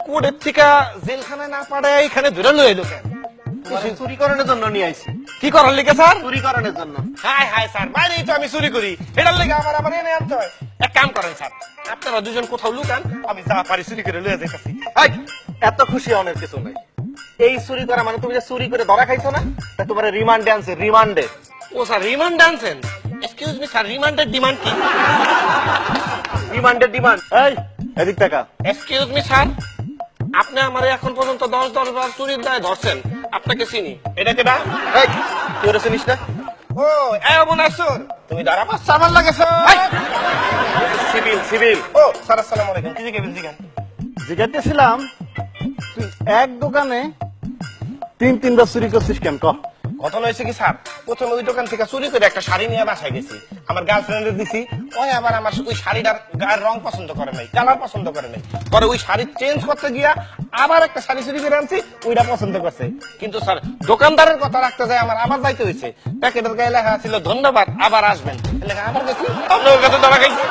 কোর্টের থেকে জেলখানায় না পাঠায় এখানে ধরে লয়ে এলো কেন? চুরি করানোর জন্য নিয়ে আইছি। কি করার লিখে স্যার? চুরি করানোর জন্য। হাই হাই স্যার, বাইরেই তো আমি চুরি করি, এটার লেগে আবার এনে আনতে হয়। এক কাম করেন স্যার, আপনারা দুজন কোথাও লুকান, আমি যা পারি চুরি করে লয়ে যাইতাছি। এই, এত খুশি অনেক কিছু নাই। এই চুরি করা মানে তুমি যে চুরি করে ধরা খাইছো না, তা তোমার রিমান্ডে আনছে, রিমান্ডে। ও স্যার, রিমান্ড আনছেন? এক্সকিউজ মি স্যার, রিমান্ডের ডিমান্ড কি? রিমান্ডের ডিমান্ড। এই, এদিক টাকা। এক্সকিউজ মি স্যার, আপনি আমারে এখন পর্যন্ত 10 বার চুরির দায়ে ধরছেন, আপনাকে চিনি। এটা কেডা? এই, তুই ওরা চিনিস না? ও এমন আসর, তুমি দাঁড়া পাচ্ছ আমার লাগে স্যার। Civil, civil. ও স্যার, আসসালামু আলাইকুম। কি জিজ্ঞেস জিজ্ঞেস? জিজ্ঞাসছিলাম তুই এক দোকানে 3-3বার চুরি করছিস কেন? কহ। ঘটনা হয়েছে কি স্যার, প্রথমে ওই দোকান থেকে চুরি করে একটা শাড়ি নিয়ে বাসায় গেছি, আমার গার্লফ্রেন্ডের দিছি। ওই আবার আমার ওই শাড়িটার গায়ের রং পছন্দ করে নাই, কালার পছন্দ করে নাই। পরে ওই শাড়ি চেঞ্জ করতে গিয়া আবার একটা শাড়ি চুরি করে আনছি, ওইটা পছন্দ করছে। কিন্তু স্যার দোকানদারের কথা রাখতে যায় আমার আবার যাইতে হয়েছে। প্যাকেটের গায়ে লেখা ছিল ধন্যবাদ, আবার আসবেন। লেখা আবার গেছি, আপনার কাছে ধরা খাইছি।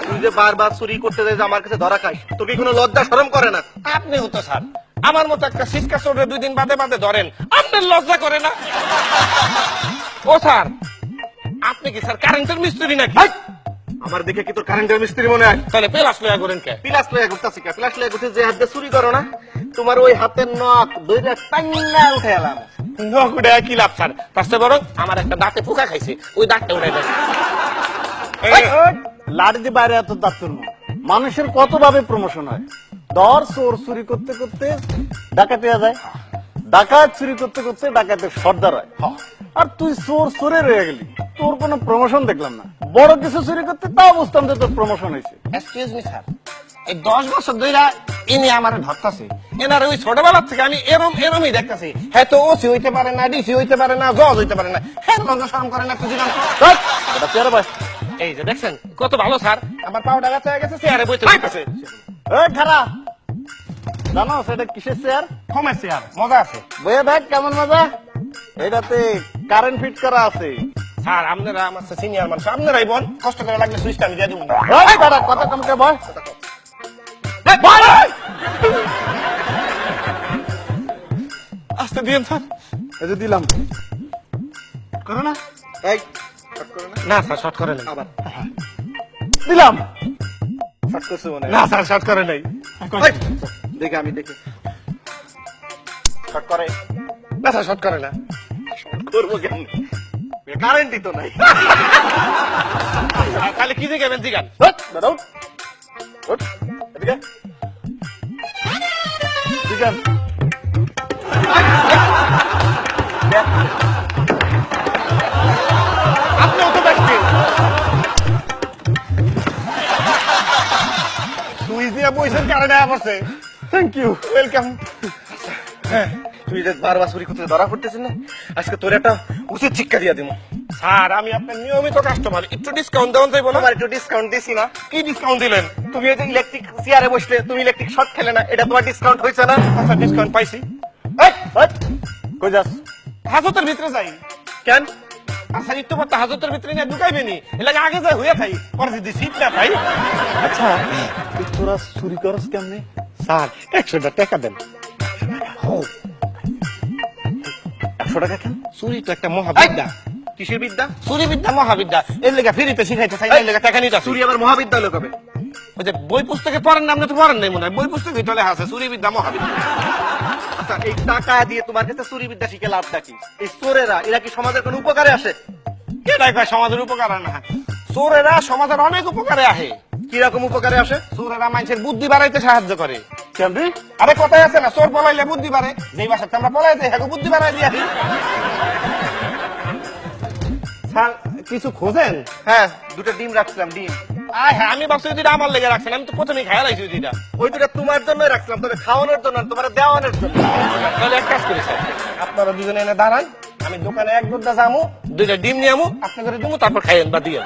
তুই যে বারবার চুরি করতে যাই, আমার কাছে ধরা খাই, তোর কি কোনো লজ্জা শরম করে না? আপনি হতো স্যার আমার মতো একটা সিসকা চোরে 2 দিন বাদে বাদে ধরেন, আপনার লজ্জা করে না? ও স্যার, আপনি কি স্যার কারেন্টের মিস্ত্রি নাকি? এই, আমার দেখে কি তোর কারেন্টের মিস্ত্রি মনে হয়? তাহলে পেলাস লয়া করেন কে? পিলাস লয়ে ঘুরতাছি কে? পিলাস লয়ে ঘুরতে যে হাত দিয়ে চুরি করো না, তোমার ওই হাতের নখ দইরা টান্না উঠে এলাম। নকুড়ে কি লাভ স্যার, তার চেয়ে বরং আমার একটা দাঁতে পোকা খাইছে, ওই দাঁতটা উঠে গেছে। লাড়ি দিয়ে বাইরে এত দাঁতুর না। মানুষের কত ভাবে প্রমোশন হয়। ধর চোর চুরি করতে করতে ডাকাতে যায়, ডাকাত চুরি করতে করতে ডাকাতের সর্দার হয়। আর তুই চোর চোরে রয়ে গেলি, তোর কোনো প্রমোশন দেখলাম না। বড় কিছু চুরি করতে তাও বুঝতাম যে তোর প্রমোশন হয়েছে। এক্সকিউজ মি স্যার, এই 10 বছর ধইরা ইনি আমার ধরতাছে, এনার ওই ছোটবেলা থেকে আমি এরমই দেখতাছি। হ্যাঁ তো ওসি হইতে পারে না, ডিসি হইতে পারে না, জজ হইতে পারে না, হ্যাঁ লজ্জা শরম করে না একটু দিলাম। এটা চেয়ারে বস। এই যে দেখছেন কত ভালো স্যার, আমার পাউডার ব্যথা হয়ে গেছে, চেয়ারে বইতে বইতেছে। এই খারা, জানো সেটা কিসের চেয়ার? কমের চেয়ার, মজা আছে। বইয়ে দেখ কেমন মজা। এটাতে কারেন্ট ফিট করা আছে। স্যার আপনারা আমার সিনিয়র মানুষ, আপনারাই বল, কষ্ট করে লাগলে সুইচটা আমি দিয়ে দেবো। এই বেটা, কথা কমকে বস। আস্তে দিন স্যার। এই যে দিলাম, করো না। এই, শর্ট করো না। না স্যার, শর্ট করে নাই। আবার দিলাম। শর্ট করছো মনে হয়। না স্যার, শর্ট করে নাই। এই, দেখে আমি দেখে শর্ট করে। না স্যার, শর্ট করে না। করবো কেন? কারেন্টই তো নাই। তাহলে কি জিজ্ঞাবেন জিগান? হট, বেটা উঠ। উঠ, এদিকে। দিগান। আপনিও তো দেখবেন। সুইচ দিয়ে বইছেন, কারেন্ট আয়া পড়ছে। Thank you. ওয়েলকাম। তুই যে বারবার চুরি করতে ধরা পড়তেছিস না, আজকে তোর একটা উচিত শিক্ষা দিয়ে দিব। স্যার আমি আপনার নিয়মিত কাস্টমার, একটু ডিসকাউন্ট দেওয়া যাইব না? তোমার একটু ডিসকাউন্ট দিছি না? কি ডিসকাউন্ট দিলেন? তুমি এই যে ইলেকট্রিক চেয়ারে বসলে, তুমি ইলেকট্রিক শর্ট খেলে না, এটা তোমার ডিসকাউন্ট হয়েছে না? আচ্ছা, ডিসকাউন্ট পাইছি। এই, হট। কই যাস? হাজতের ভিতরে যাই। কেন? আচ্ছা, একটু পর তো হাজতের ভিতরে নিয়ে ঢুকাইবেনি, এলাকা আগে যাই হইয়া থাই, পরে যদি সিট না পাই। আচ্ছা, তুই তোরা চুরি করস কেমনে? স্যার 100 টাকা দেন। 100 টাকা কেন? চুরি তো একটা মহাবিদ্যা। কিসের বিদ্যা? চুরি বিদ্যা মহাবিদ্যা, এর লেগে ফ্রিতে শিখাইতে চাই না, এর লেগে টাকা নিতে চুরি আবার মহাবিদ্যালয় কবে? ওই যে বই পুস্তকে পড়েন না, আপনি তো পড়েন নাই মনে হয়, বই পুস্তকে চলে আছে চুরি বিদ্যা মহাবিদ্যা। আচ্ছা, এই টাকা দিয়ে তোমার কাছে চুরি বিদ্যা শিখে লাভটা কি? এই চোরেরা এরা কি সমাজের কোনো উপকারে আসে? কেটাই কয় সমাজের উপকার না? চোরেরা সমাজের অনেক উপকারে আহে। কিরকম উপকারে আসে? চোরেরা মানুষের বুদ্ধি বাড়াইতে সাহায্য করে। কেমনে? আরে কথাই আছে না, চোর পলাইলে বুদ্ধি বাড়ে, যেই বাসাতে আমরা পলাই যাই হ্যাঁ বুদ্ধি বাড়াই দিয়ে আসি। স্যার কিছু খোঁজেন? হ্যাঁ, দুটো ডিম রাখছিলাম, ডিম। আয় হ্যাঁ, আমি ভাবছি ওই দুইটা আমার লেগে রাখছেন, আমি তো প্রথমেই খাইয়া লাইছি ওই দুইটা। ওই দুটো তোমার জন্যই রাখছিলাম, তবে খাওয়ানোর জন্য না, তোমার দেওয়ানোর জন্য। তাহলে এক কাজ করি স্যার, আপনারা দুজনে এনে দাঁড়ান, আমি দোকানে 1 দুটা যামু, 2টা ডিম নিয়ে আমু, আপনাদের দিমু, তারপর খাইয়েন বা দিয়ে।